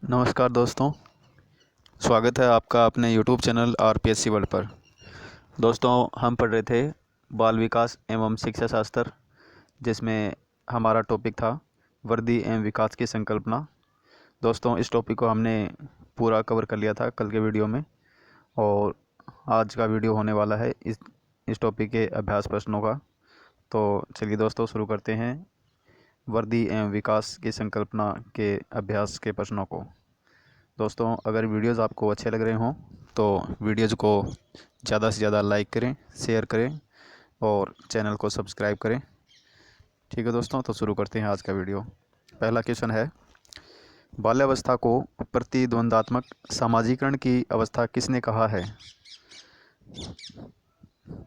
नमस्कार दोस्तों। स्वागत है आपका अपने YouTube चैनल RPSC वर्ल्ड पर। दोस्तों, हम पढ़ रहे थे बाल विकास एवं शिक्षा शास्त्र, जिसमें हमारा टॉपिक था वर्दी एवं विकास की संकल्पना। दोस्तों, इस टॉपिक को हमने पूरा कवर कर लिया था कल के वीडियो में, और आज का वीडियो होने वाला है इस टॉपिक के अभ्यास प्रश्नों का। तो चलिए दोस्तों, शुरू करते हैं वर्दी एवं विकास की संकल्पना के अभ्यास के प्रश्नों को। दोस्तों, अगर वीडियोज़ आपको अच्छे लग रहे हों तो वीडियोज़ को ज़्यादा से ज़्यादा लाइक करें, शेयर करें और चैनल को सब्सक्राइब करें। ठीक है दोस्तों, तो शुरू करते हैं आज का वीडियो। पहला क्वेश्चन है, बाल्यावस्था को प्रतिद्वंदात्मक सामाजिकरण की अवस्था किसने कहा है?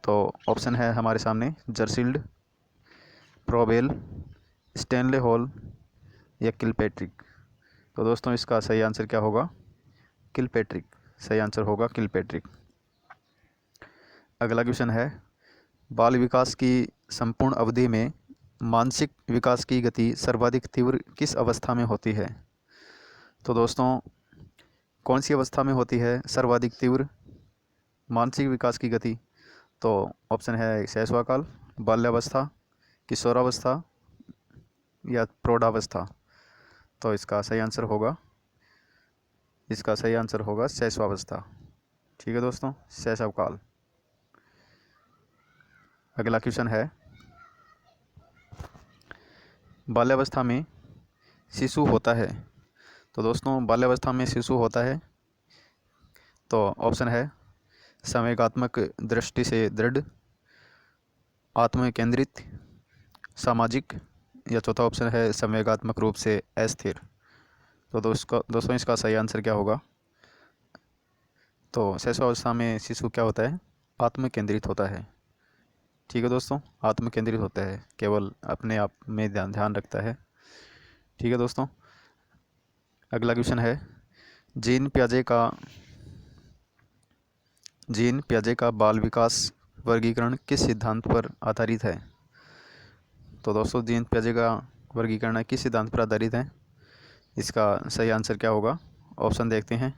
तो ऑप्शन है हमारे सामने जर्सिल्ड, प्रोबेल, स्टैनले हॉल या किलपैट्रिक। तो दोस्तों, इसका सही आंसर क्या होगा? किलपैट्रिक। सही आंसर होगा किलपैट्रिक। अगला क्वेश्चन है, बाल विकास की संपूर्ण अवधि में मानसिक विकास की गति सर्वाधिक तीव्र किस अवस्था में होती है? तो दोस्तों, कौन सी अवस्था में होती है सर्वाधिक तीव्र मानसिक विकास की गति? तो ऑप्शन है शैशवाकाल, बाल्यावस्था, किशोरावस्था या प्रौढ़ावस्था। तो इसका सही आंसर होगा शैशवावस्था। ठीक है दोस्तों, शैशवकाल। अगला क्वेश्चन है, बाल्यावस्था में शिशु होता है। तो दोस्तों, बाल्यावस्था में शिशु होता है तो ऑप्शन है संवेगात्मक दृष्टि से दृढ़, आत्म केंद्रित, सामाजिक या चौथा ऑप्शन है संवेगात्मक रूप से अस्थिर। तो दोस्तों, इसका सही आंसर क्या होगा? तो शैशवावस्था में शिशु क्या होता है? आत्म केंद्रित होता है। ठीक है दोस्तों, आत्म केंद्रित होता है, केवल अपने आप में ध्यान रखता है। ठीक है दोस्तों, अगला क्वेश्चन है, जीन पियाजे का बाल विकास वर्गीकरण किस सिद्धांत पर आधारित है? तो दोस्तों, जीन पियाजे का वर्गीकरण किस सिद्धांत पर आधारित है? इसका सही आंसर क्या होगा? ऑप्शन देखते हैं।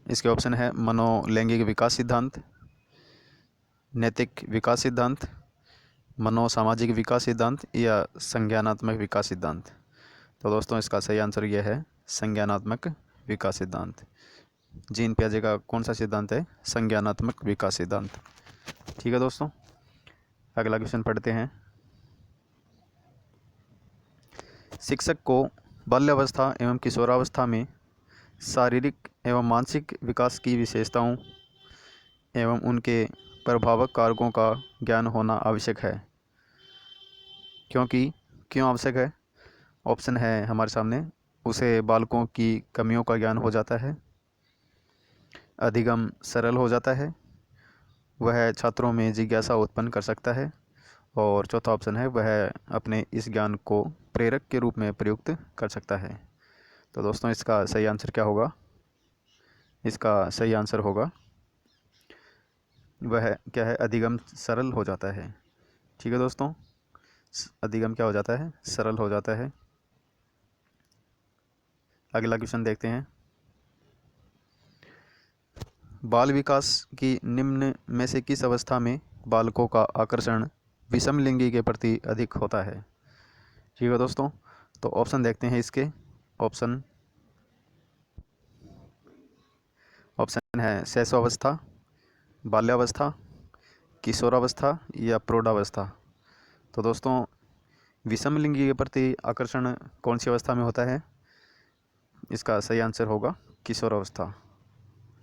इसके ऑप्शन है मनोलैंगिक विकास सिद्धांत, नैतिक विकास सिद्धांत, मनोसामाजिक विकास सिद्धांत या संज्ञानात्मक विकास सिद्धांत। तो दोस्तों, इसका सही आंसर यह है संज्ञानात्मक विकास सिद्धांत। जीन पियाजे का कौन सा सिद्धांत है? संज्ञानात्मक विकास सिद्धांत। ठीक है दोस्तों, अगला क्वेश्चन पढ़ते हैं। शिक्षक को बाल्यावस्था एवं किशोरावस्था में शारीरिक एवं मानसिक विकास की विशेषताओं एवं उनके प्रभावक कारकों का ज्ञान होना आवश्यक है। क्यों आवश्यक है? ऑप्शन है हमारे सामने, उसे बालकों की कमियों का ज्ञान हो जाता है, अधिगम सरल हो जाता है, वह छात्रों में जिज्ञासा उत्पन्न कर सकता है, और चौथा ऑप्शन है वह अपने इस ज्ञान को प्रेरक के रूप में प्रयुक्त कर सकता है। तो दोस्तों, इसका सही आंसर क्या होगा? इसका सही आंसर होगा वह क्या है? अधिगम सरल हो जाता है। ठीक है दोस्तों, अधिगम क्या हो जाता है? सरल हो जाता है। अगला क्वेश्चन देखते हैं, बाल विकास की निम्न में से किस अवस्था में बालकों का आकर्षण विषम लिंगी के प्रति अधिक होता है? ठीक है दोस्तों, तो ऑप्शन देखते हैं इसके। ऑप्शन है शैशवावस्था, बाल्यावस्था, किशोरावस्था या प्रौढ़ावस्था। तो दोस्तों, विषम लिंगी के प्रति आकर्षण कौन सी अवस्था में होता है? इसका सही आंसर होगा किशोरावस्था।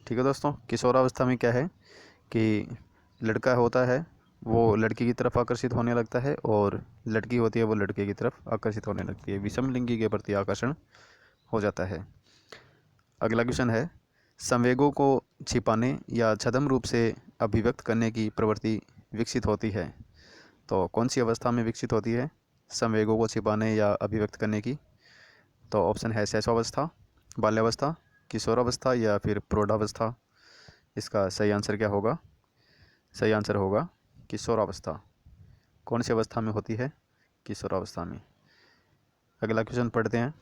ठीक है दोस्तों, किशोरावस्था में क्या है कि लड़का होता है वो लड़की की तरफ आकर्षित होने लगता है, और लड़की होती है वो लड़के की तरफ आकर्षित होने लगती है, विषम लिंगी के प्रति आकर्षण हो जाता है। अगला क्वेश्चन है, संवेगों को छिपाने या छद्म रूप से अभिव्यक्त करने की प्रवृत्ति विकसित होती है। तो कौन सी अवस्था में विकसित होती है संवेगों को छिपाने या अभिव्यक्त करने की? तो ऑप्शन है शैशवावस्था, बाल्यावस्था, किशोरावस्था या फिर प्रौढ़ावस्था। इसका सही आंसर क्या होगा? सही आंसर होगा किशोरावस्था। कौन सी अवस्था में होती है? किशोरावस्था में। अगला क्वेश्चन पढ़ते हैं।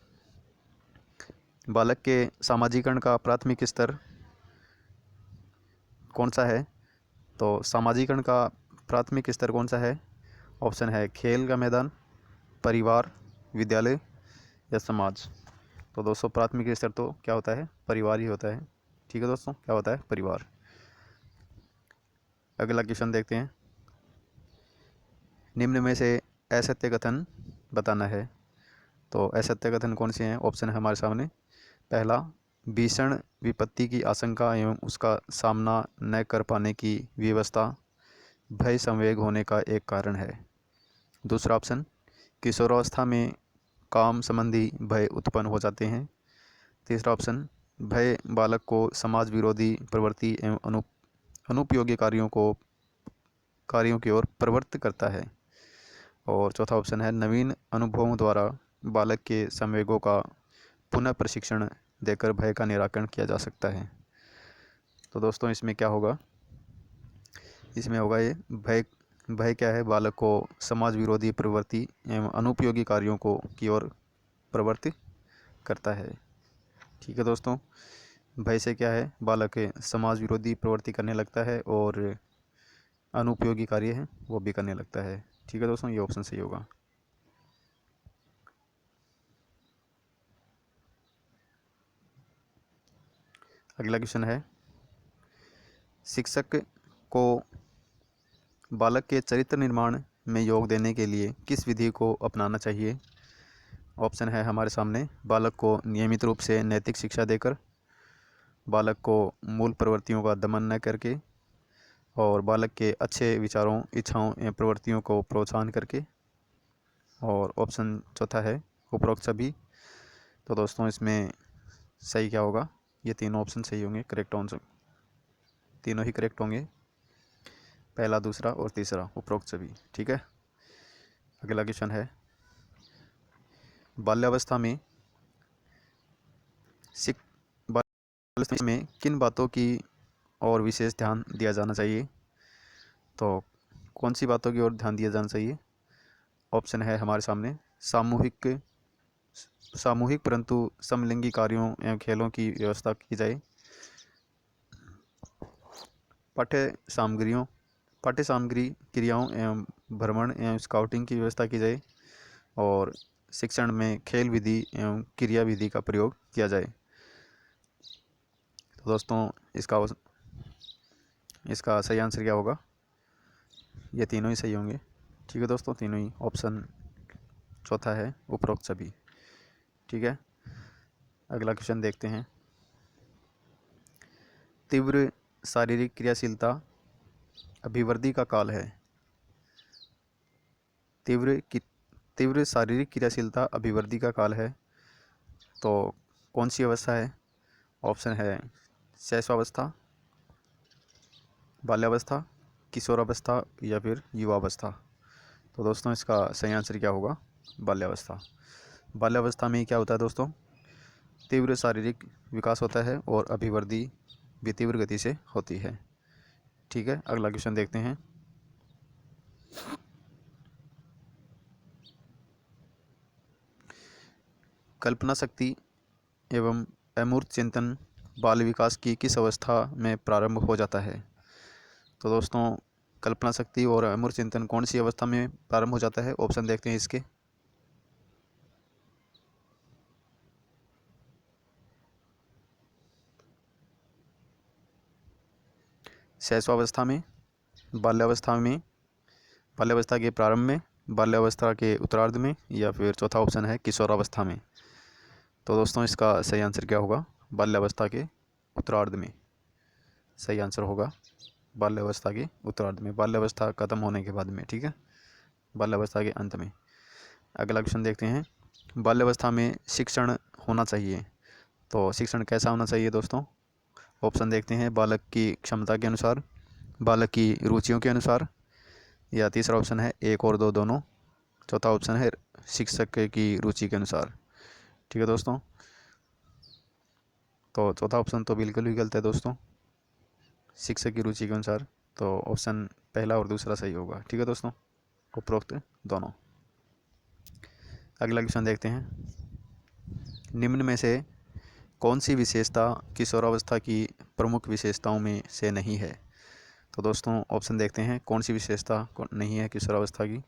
बालक के सामाजिकरण का प्राथमिक स्तर कौन सा है? तो सामाजिकरण का प्राथमिक स्तर कौन सा है? ऑप्शन है खेल का मैदान, परिवार, विद्यालय या समाज। तो दोस्तों प्राथमिक स्तर तो क्या होता है? परिवार ही होता है। ठीक है दोस्तों, क्या होता है? परिवार। अगला क्वेश्चन देखते हैं। निम्न में से असत्य कथन बताना है। तो असत्य कथन कौन से हैं? ऑप्शन है हमारे सामने। पहला, भीषण विपत्ति की आशंका एवं उसका सामना न कर पाने की व्यवस्था भय संवेग होने का एक कारण है। दूसरा ऑप्शन, किशोरावस्था में काम संबंधी भय उत्पन्न हो जाते हैं। तीसरा ऑप्शन, भय बालक को समाज विरोधी प्रवृत्ति एवं अनुपयोगी कार्यों की ओर प्रवृत्त करता है। और चौथा ऑप्शन है, नवीन अनुभवों द्वारा बालक के संवेगों का पुनः प्रशिक्षण देकर भय का निराकरण किया जा सकता है। तो दोस्तों इसमें क्या होगा? इसमें होगा ये भय क्या है? बालक को समाज विरोधी प्रवृत्ति एवं अनुपयोगी कार्यों की ओर प्रवृत्त करता है। ठीक है दोस्तों, भय से क्या है? बालक समाज विरोधी प्रवृत्ति करने लगता है और अनुपयोगी कार्य है वो भी करने लगता है। ठीक है दोस्तों, ये ऑप्शन सही होगा। अगला क्वेश्चन है, शिक्षक को बालक के चरित्र निर्माण में योग देने के लिए किस विधि को अपनाना चाहिए? ऑप्शन है हमारे सामने। बालक को नियमित रूप से नैतिक शिक्षा देकर, बालक को मूल प्रवृत्तियों का दमन न करके, और बालक के अच्छे विचारों, इच्छाओं एवं प्रवृत्तियों को प्रोत्साहन करके, और ऑप्शन चौथा है उपरोक्त सभी। तो दोस्तों इसमें सही क्या होगा? ये तीनों ऑप्शन सही होंगे, करेक्ट आंसर तीनों ही करेक्ट होंगे, पहला, दूसरा और तीसरा, उपरोक्त सभी। ठीक है। अगला क्वेश्चन है, बाल्यावस्था में बाल्यावस्था में किन बातों की और विशेष ध्यान दिया जाना चाहिए? तो कौन सी बातों की ओर ध्यान दिया जाना चाहिए? ऑप्शन है हमारे सामने। सामूहिक परंतु समलिंगी कार्यों एवं खेलों की व्यवस्था की जाए। पाठ्य सामग्री, क्रियाओं एवं भ्रमण एवं स्काउटिंग की व्यवस्था की जाए। और शिक्षण में खेल विधि एवं क्रिया विधि का प्रयोग किया जाए। तो दोस्तों इसका सही आंसर क्या होगा? ये तीनों ही सही होंगे। ठीक है दोस्तों, तीनों ही। ऑप्शन चौथा है उपरोक्त सभी। ठीक है। अगला क्वेश्चन देखते हैं। तीव्र शारीरिक क्रियाशीलता अभिवृद्धि का काल है। तीव्र शारीरिक क्रियाशीलता अभिवृद्धि का काल है। तो कौन सी अवस्था है? ऑप्शन है शैशवावस्था, बाल्यावस्था, किशोरावस्था या फिर युवावस्था। तो दोस्तों इसका सही आंसर क्या होगा? बाल्यावस्था। बाल्यावस्था में क्या होता है दोस्तों? तीव्र शारीरिक विकास होता है और अभिवृद्धि भी तीव्र गति से होती है। ठीक है। अगला क्वेश्चन देखते हैं। कल्पना शक्ति एवं अमूर्त चिंतन बाल विकास की किस अवस्था में प्रारंभ हो जाता है? तो दोस्तों कल्पना शक्ति और अमूर्त चिंतन कौन सी अवस्था में प्रारंभ हो जाता है? ऑप्शन देखते हैं इसके। शैशवावस्था में, बाल्यावस्था में, बाल्यावस्था के प्रारंभ में, बाल्यावस्था के उत्तरार्ध में, या फिर चौथा ऑप्शन है किशोरावस्था में। तो दोस्तों इसका सही आंसर क्या होगा? बाल्यावस्था के उत्तरार्ध में सही आंसर होगा। बाल्यावस्था के उत्तरार्ध में, बाल्यावस्था खत्म होने के बाद में। ठीक है, बाल्यावस्था के अंत में। अगला क्वेश्चन देखते हैं। बाल्यावस्था में शिक्षण होना चाहिए, तो शिक्षण कैसा होना चाहिए दोस्तों? ऑप्शन देखते हैं। बालक की क्षमता के अनुसार, बालक की रुचियों के अनुसार, या तीसरा ऑप्शन है एक और दो दोनों, चौथा ऑप्शन है शिक्षक की रुचि के अनुसार। ठीक है दोस्तों, तो चौथा ऑप्शन तो बिल्कुल ही गलत है दोस्तों, शिक्षक की रुचि के अनुसार। तो ऑप्शन पहला और दूसरा सही होगा। ठीक है दोस्तों, उपरोक्त दोनों। अगला क्वेश्चन देखते हैं, निम्न में से कौन सी विशेषता किशोरावस्था की प्रमुख विशेषताओं में से नहीं है। तो दोस्तों ऑप्शन देखते हैं, कौन सी विशेषता नहीं है किशोरावस्था की।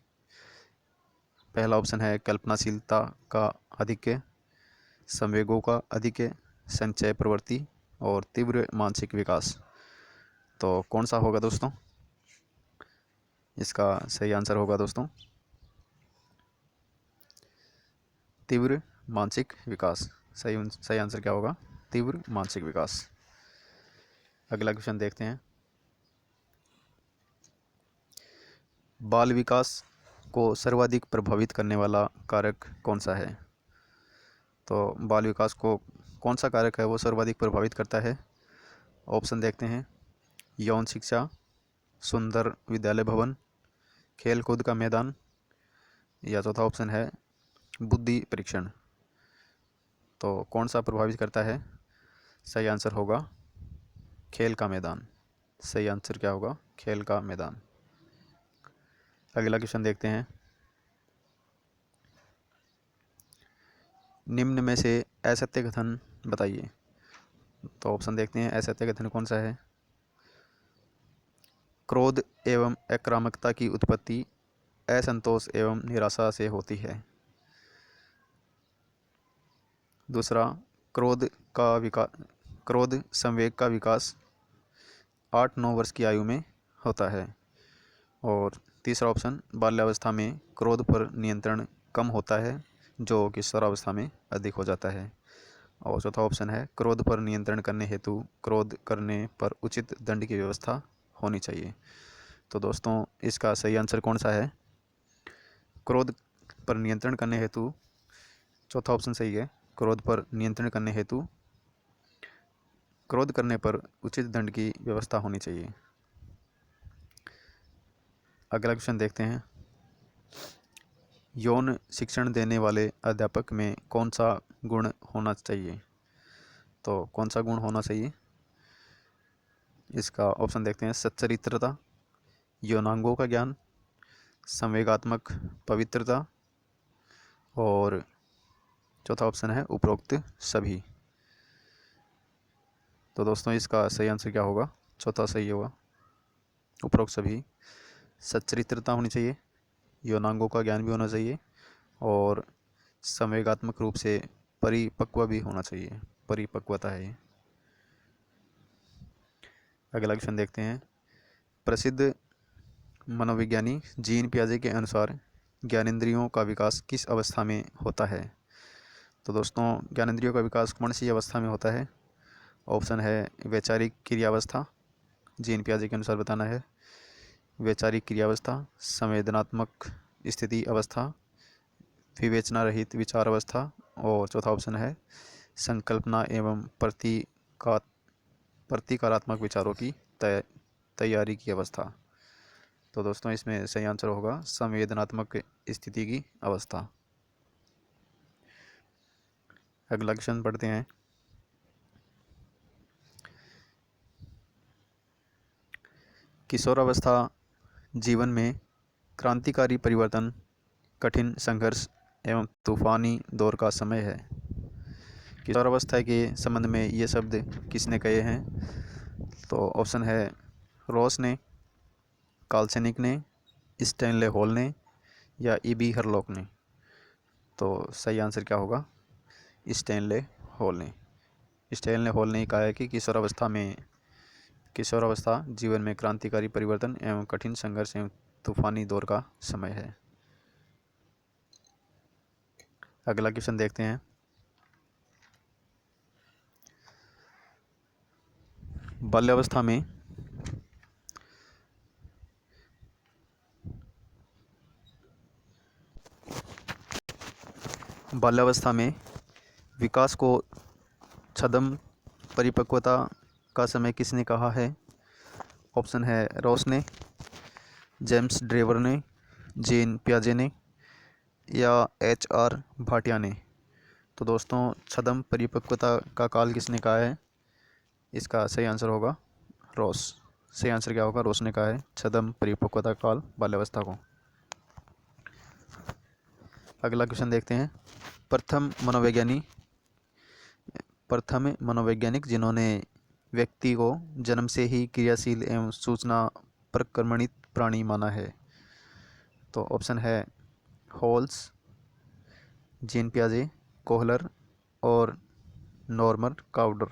पहला ऑप्शन है कल्पनाशीलता का आधिक्य, संवेगों का आधिक्य, संचय प्रवृत्ति और तीव्र मानसिक विकास। तो कौन सा होगा दोस्तों? इसका सही आंसर होगा दोस्तों तीव्र मानसिक विकास। सही आंसर क्या होगा? तीव्र मानसिक विकास। अगला क्वेश्चन देखते हैं, बाल विकास को सर्वाधिक प्रभावित करने वाला कारक कौन सा है। तो बाल विकास को कौन सा कारक है वो सर्वाधिक प्रभावित करता है। ऑप्शन देखते हैं, यौन शिक्षा, सुंदर विद्यालय भवन, खेल कूद का मैदान, या चौथा ऑप्शन है बुद्धि परीक्षण। तो कौन सा प्रभावित करता है? सही आंसर होगा खेल का मैदान। सही आंसर क्या होगा? खेल का मैदान। अगला क्वेश्चन देखते हैं, निम्न में से असत्य कथन बताइए। तो ऑप्शन देखते हैं, असत्य कथन कौन सा है? क्रोध एवं आक्रामकता की उत्पत्ति असंतोष एवं निराशा से होती है। दूसरा, क्रोध संवेग का विकास 8-9 वर्ष की आयु में होता है। और तीसरा ऑप्शन, बाल्यावस्था में क्रोध पर नियंत्रण कम होता है जो किशोरावस्था में अधिक हो जाता है। और चौथा ऑप्शन है, क्रोध पर नियंत्रण करने हेतु क्रोध करने पर उचित दंड की व्यवस्था होनी चाहिए। तो दोस्तों इसका सही आंसर कौन सा है? क्रोध पर नियंत्रण करने हेतु चौथा ऑप्शन सही है, क्रोध पर नियंत्रण करने हेतु क्रोध करने पर उचित दंड की व्यवस्था होनी चाहिए। अगला क्वेश्चन देखते हैं, यौन शिक्षण देने वाले अध्यापक में कौन सा गुण होना चाहिए। तो कौन सा गुण होना चाहिए? इसका ऑप्शन देखते हैं, सच्चरित्रता, यौनांगों का ज्ञान, संवेगात्मक पवित्रता, और चौथा ऑप्शन है उपरोक्त सभी। तो दोस्तों इसका सही आंसर क्या होगा? चौथा सही होगा, उपरोक्त सभी। सच्चरित्रता होनी चाहिए, यौनांगों का ज्ञान भी होना चाहिए, और संवेगात्मक रूप से परिपक्व भी होना चाहिए, परिपक्वता है ये। अगला क्वेश्चन देखते हैं, प्रसिद्ध मनोविज्ञानी जीन पियाजे के अनुसार ज्ञानेंद्रियों का विकास किस अवस्था में होता है। तो दोस्तों ज्ञानेंद्रियों का विकास कौन सी अवस्था में होता है? ऑप्शन है वैचारिक क्रियावस्था, जीन पियाजे के अनुसार बताना है, वैचारिक क्रियावस्था, संवेदनात्मक स्थिति अवस्था, विवेचना रहित विचार अवस्था, और चौथा ऑप्शन है संकल्पना एवं प्रतीकात्मक विचारों की तैयारी की अवस्था। तो दोस्तों इसमें सही आंसर होगा संवेदनात्मक स्थिति की अवस्था। अगला क्वेश्चन पढ़ते हैं, किशोरावस्था जीवन में क्रांतिकारी परिवर्तन, कठिन संघर्ष एवं तूफानी दौर का समय है। किशोरावस्था के संबंध में ये शब्द किसने कहे हैं? तो ऑप्शन है रॉस ने, काल्सेनिक ने, स्टैनले हॉल ने, या ईबी हरलॉक ने। तो सही आंसर क्या होगा? स्टैनले हॉल ने। स्टैनले हॉल ने कहा है कि किशोरावस्था जीवन में क्रांतिकारी परिवर्तन एवं कठिन संघर्ष एवं तूफानी दौर का समय है। अगला क्वेश्चन देखते हैं, बाल्यावस्था में विकास को छद्म परिपक्वता का समय किसने कहा है? ऑप्शन है रॉस ने, जेम्स ड्रेवर ने, जीन पियाजे ने, या HR भाटिया ने। तो दोस्तों छद्म परिपक्वता का काल किसने कहा है? इसका सही आंसर होगा रॉस। सही आंसर क्या होगा? रॉस ने कहा है छद्म परिपक्वता काल बाल्यावस्था को। अगला क्वेश्चन देखते हैं। प्रथम मनोवैज्ञानिक जिन्होंने व्यक्ति को जन्म से ही क्रियाशील एवं सूचना प्रक्रमणित प्राणी माना है। तो ऑप्शन है हॉल्स, जीन पियाजे, कोहलर और नॉर्मन काउडर।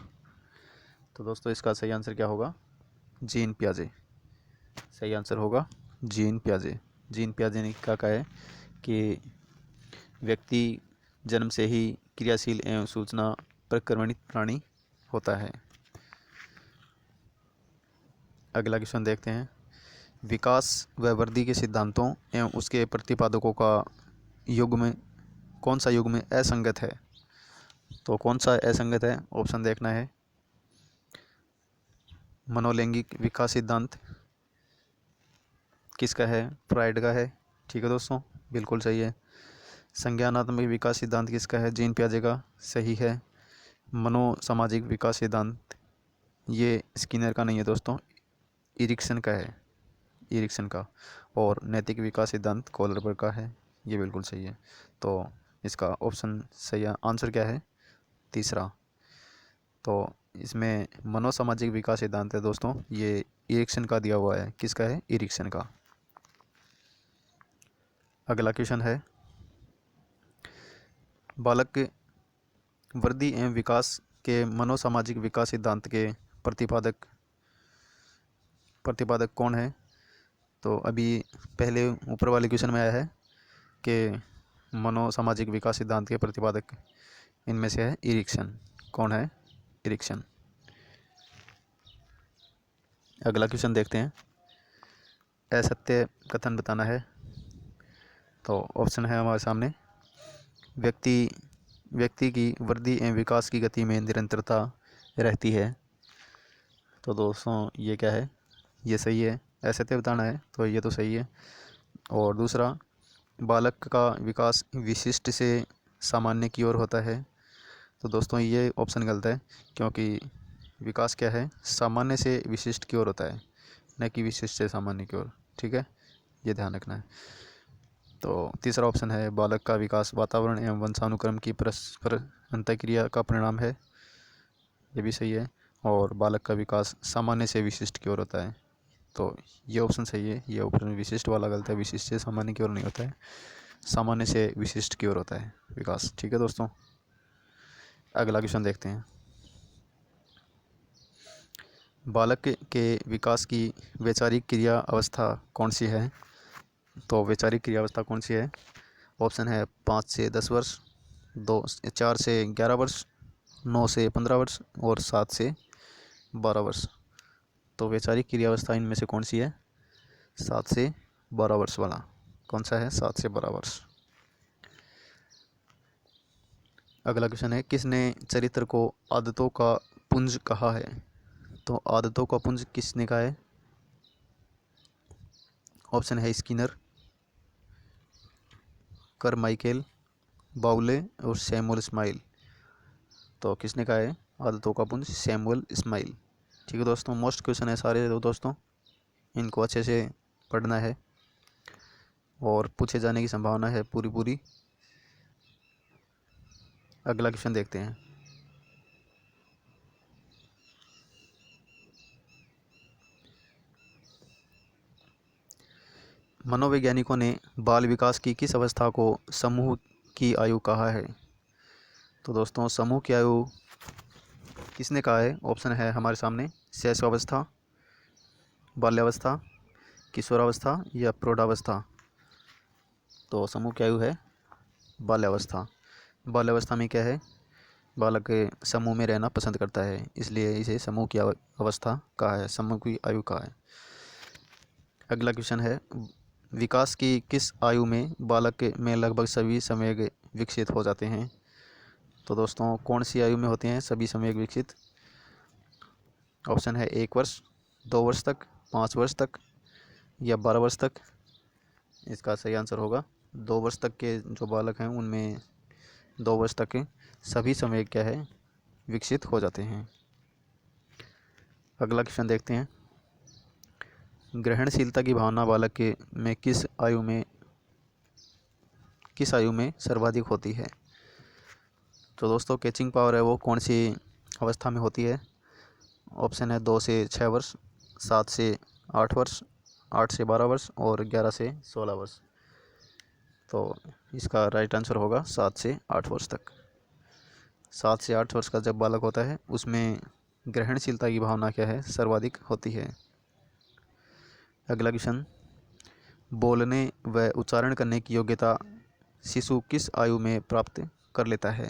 तो दोस्तों इसका सही आंसर क्या होगा? जीन पियाजे। सही आंसर होगा जीन पियाजे। जीन पियाजे ने क्या कहा है कि व्यक्ति जन्म से ही क्रियाशील एवं सूचना प्रक्रमणित प्राणी होता है। अगला क्वेश्चन देखते हैं। विकास व वृद्धि के सिद्धांतों एवं उसके प्रतिपादकों का युग्म कौन सा युग्म असंगत है? तो कौन सा असंगत है? ऑप्शन देखना है। मनोलैंगिक विकास सिद्धांत किसका है? फ्राइड का है। ठीक है दोस्तों, बिल्कुल सही है। संज्ञानात्मक विकास सिद्धांत किसका है? जीन पियाजे का। सही है। मनोसामाजिक विकास सिद्धांत ये स्किनर का नहीं है दोस्तों, इरिक्सन का है, इरिक्सन का। और नैतिक विकास सिद्धांत कोहलर का है। ये बिल्कुल सही है। तो इसका ऑप्शन सही आंसर क्या है? तीसरा। तो इसमें मनोसामाजिक विकास सिद्धांत है दोस्तों, ये इरिक्सन का दिया हुआ है। किसका है? इरिक्सन का। अगला क्वेश्चन है। बालक के वृद्धि एवं विकास के मनोसामाजिक विकास सिद्धांत के प्रतिपादक कौन है? तो अभी पहले ऊपर वाले क्वेश्चन में आया है कि मनोसामाजिक विकास सिद्धांत के प्रतिपादक इनमें से है इरिक्सन। कौन है? इरिक्सन। अगला क्वेश्चन देखते हैं। असत्य कथन बताना है। तो ऑप्शन है हमारे सामने। व्यक्ति की वृद्धि एवं विकास की गति में निरंतरता रहती है। तो दोस्तों ये क्या है? ये सही है। असत्य बताना है तो ये तो सही है। और दूसरा, बालक का विकास विशिष्ट से सामान्य की ओर होता है। तो दोस्तों ये ऑप्शन गलत है, क्योंकि विकास क्या है? सामान्य से विशिष्ट की ओर होता है, न कि विशिष्ट से सामान्य की ओर। ठीक है, ये ध्यान रखना है। तो तीसरा ऑप्शन है, बालक का विकास वातावरण एवं वंशानुक्रम की परस्पर अंतःक्रिया का परिणाम है। ये भी सही है। और बालक का विकास सामान्य से विशिष्ट की ओर होता है। तो ये ऑप्शन सही है। ये ऑप्शन विशिष्ट वाला गलत है। विशिष्ट से सामान्य की ओर नहीं होता है, सामान्य से विशिष्ट की ओर होता है विकास। ठीक है दोस्तों, अगला क्वेश्चन देखते हैं। बालक के विकास की वैचारिक क्रिया अवस्था कौन सी है? तो वैचारिक क्रिया अवस्था कौन सी है? ऑप्शन है 5 से 10 वर्ष, 4 से 11 वर्ष, 9 से 15 वर्ष और 7 से 12 वर्ष। तो वैचारिक क्रिया अवस्था इनमें से कौन सी है? 7 से 12 वर्ष वाला। कौन सा है? 7 से 12 वर्ष। अगला क्वेश्चन है। किसने चरित्र को आदतों का पुंज कहा है? तो आदतों का पुंज किसने कहा है? ऑप्शन है स्किनर, करमाइकेल, बाउले और सैमुअल स्माइल। तो किसने कहा है आदतों का पुंज? Samuel smile. ठीक है दोस्तों, मोस्ट क्वेश्चन है सारे दोस्तों, इनको अच्छे से पढ़ना है और पूछे जाने की संभावना है पूरी। अगला क्वेश्चन देखते हैं। मनोवैज्ञानिकों ने बाल विकास की किस अवस्था को समूह की आयु कहा है? तो दोस्तों समूह की आयु किसने कहा है? ऑप्शन है हमारे सामने। शैशवावस्था, बाल्यावस्था, किशोरावस्था या प्रौढ़ावस्था। तो समूह की आयु है बाल्यावस्था। बाल्यावस्था में क्या है? बालक समूह में रहना पसंद करता है, इसलिए इसे समूह की अवस्था कहा है, समूह की आयु कहा है। अगला क्वेश्चन है। विकास की किस आयु में बालक में लगभग सभी संवेग विकसित हो जाते हैं? तो दोस्तों कौन सी आयु में होते हैं सभी संवेग विकसित? ऑप्शन है 1 वर्ष, 2 वर्ष तक, 5 वर्ष तक या 12 वर्ष तक। इसका सही आंसर होगा 2 वर्ष तक के जो बालक हैं उनमें 2 वर्ष तक के सभी संवेग क्या है? विकसित हो जाते हैं। अगला क्वेश्चन देखते हैं। ग्रहणशीलता की भावना बालक के में किस आयु में किस आयु में सर्वाधिक होती है? तो दोस्तों कैचिंग पावर है वो कौन सी अवस्था में होती है? ऑप्शन है 2 से 6 वर्ष, 7 से 8 वर्ष, 8 से 12 वर्ष और 11 से 16 वर्ष। तो इसका राइट आंसर होगा 7 से 8 वर्ष तक। 7 से 8 वर्ष का जब बालक होता है उसमें ग्रहणशीलता की भावना क्या है? सर्वाधिक होती है। अगला क्वेश्चन, बोलने व उच्चारण करने की योग्यता शिशु किस आयु में प्राप्त कर लेता है?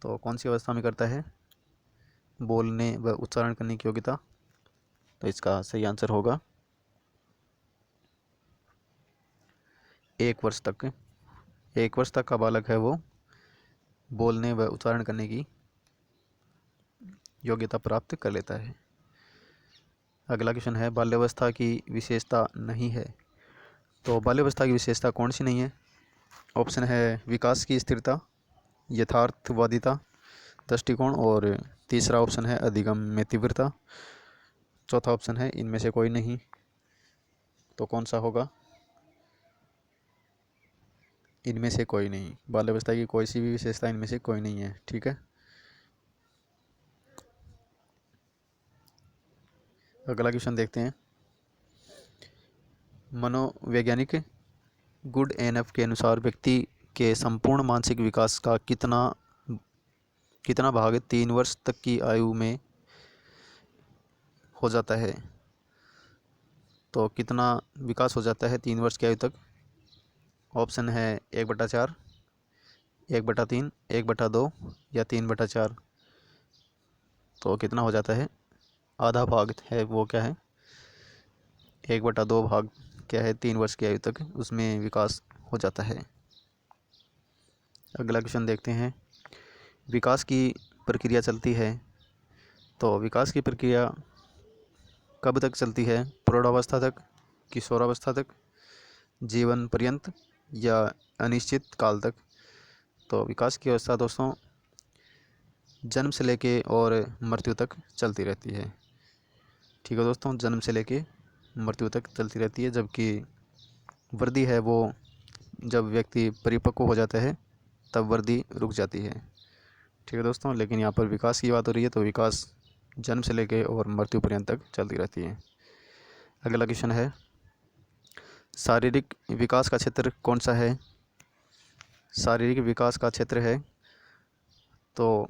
तो कौन सी अवस्था में करता है बोलने व उच्चारण करने की योग्यता? तो इसका सही आंसर होगा 1 वर्ष तक। 1 वर्ष तक का बालक है वो बोलने व उच्चारण करने की योग्यता प्राप्त कर लेता है। अगला क्वेश्चन है, बाल्यावस्था की विशेषता नहीं है। तो बाल्यावस्था की विशेषता कौन सी नहीं है? ऑप्शन है विकास की स्थिरता, यथार्थवादिता दृष्टिकोण और तीसरा ऑप्शन है अधिगम में तीव्रता। चौथा ऑप्शन है इनमें से कोई नहीं। तो कौन सा होगा? इनमें से कोई नहीं। बाल्यावस्था की कोई सी भी विशेषता इनमें से कोई नहीं है। ठीक है। अगला क्वेश्चन देखते हैं। मनोवैज्ञानिक गुड एनएफ के अनुसार व्यक्ति के संपूर्ण मानसिक विकास का कितना भाग 3 वर्ष तक की आयु में हो जाता है? तो कितना विकास हो जाता है 3 वर्ष की आयु तक? ऑप्शन है 1/4, 1/3, 1/2 या 3/4। तो कितना हो जाता है? आधा भाग है वो क्या है? 1/2 भाग क्या है 3 वर्ष की आयु तक उसमें विकास हो जाता है। अगला क्वेश्चन देखते हैं। विकास की प्रक्रिया चलती है, तो विकास की प्रक्रिया कब तक चलती है? प्रौढ़ावस्था तक, किशोरावस्था तक, जीवन पर्यंत या अनिश्चित काल तक? तो विकास की अवस्था दोस्तों जन्म से लेके और मृत्यु तक चलती रहती है। ठीक है दोस्तों, जन्म से लेके मृत्यु तक चलती रहती है, जबकि वृद्धि है वो जब व्यक्ति परिपक्व हो जाता है तब वृद्धि रुक जाती है। ठीक है दोस्तों, लेकिन यहाँ पर विकास की बात हो रही है तो विकास जन्म से लेके और मृत्यु पर्यंत तक चलती रहती है। अगला क्वेश्चन है, शारीरिक विकास का क्षेत्र कौन सा है? शारीरिक विकास का क्षेत्र है तो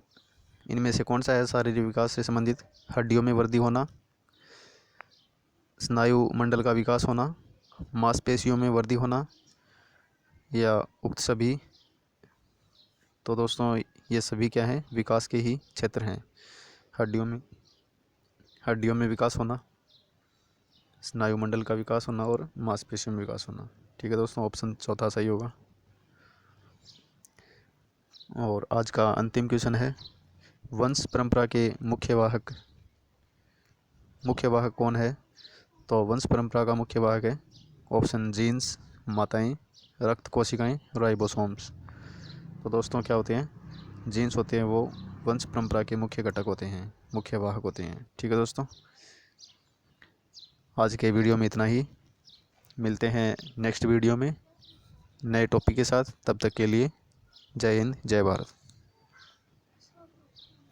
इनमें से कौन सा है शारीरिक विकास से संबंधित? हड्डियों में वृद्धि होना, स्नायु मंडल का विकास होना, मांसपेशियों में वृद्धि होना या उक्त सभी? तो दोस्तों ये सभी क्या हैं? विकास के ही क्षेत्र हैं। हड्डियों में विकास होना, स्नायु मंडल का विकास होना और मांसपेशियों में विकास होना। ठीक है दोस्तों, ऑप्शन चौथा सही होगा। और आज का अंतिम क्वेश्चन है, वंश परंपरा के मुख्य वाहक कौन है? तो वंश परंपरा का मुख्य वाहक है ऑप्शन जीन्स, माताएं, रक्त कोशिकाएं, राइबोसोम्स। तो दोस्तों क्या होते हैं? जीन्स होते हैं वो वंश परंपरा के मुख्य घटक होते हैं, मुख्य वाहक होते हैं। ठीक है दोस्तों, आज के वीडियो में इतना ही। मिलते हैं नेक्स्ट वीडियो में नए टॉपिक के साथ। तब तक के लिए जय हिंद, जय भारत।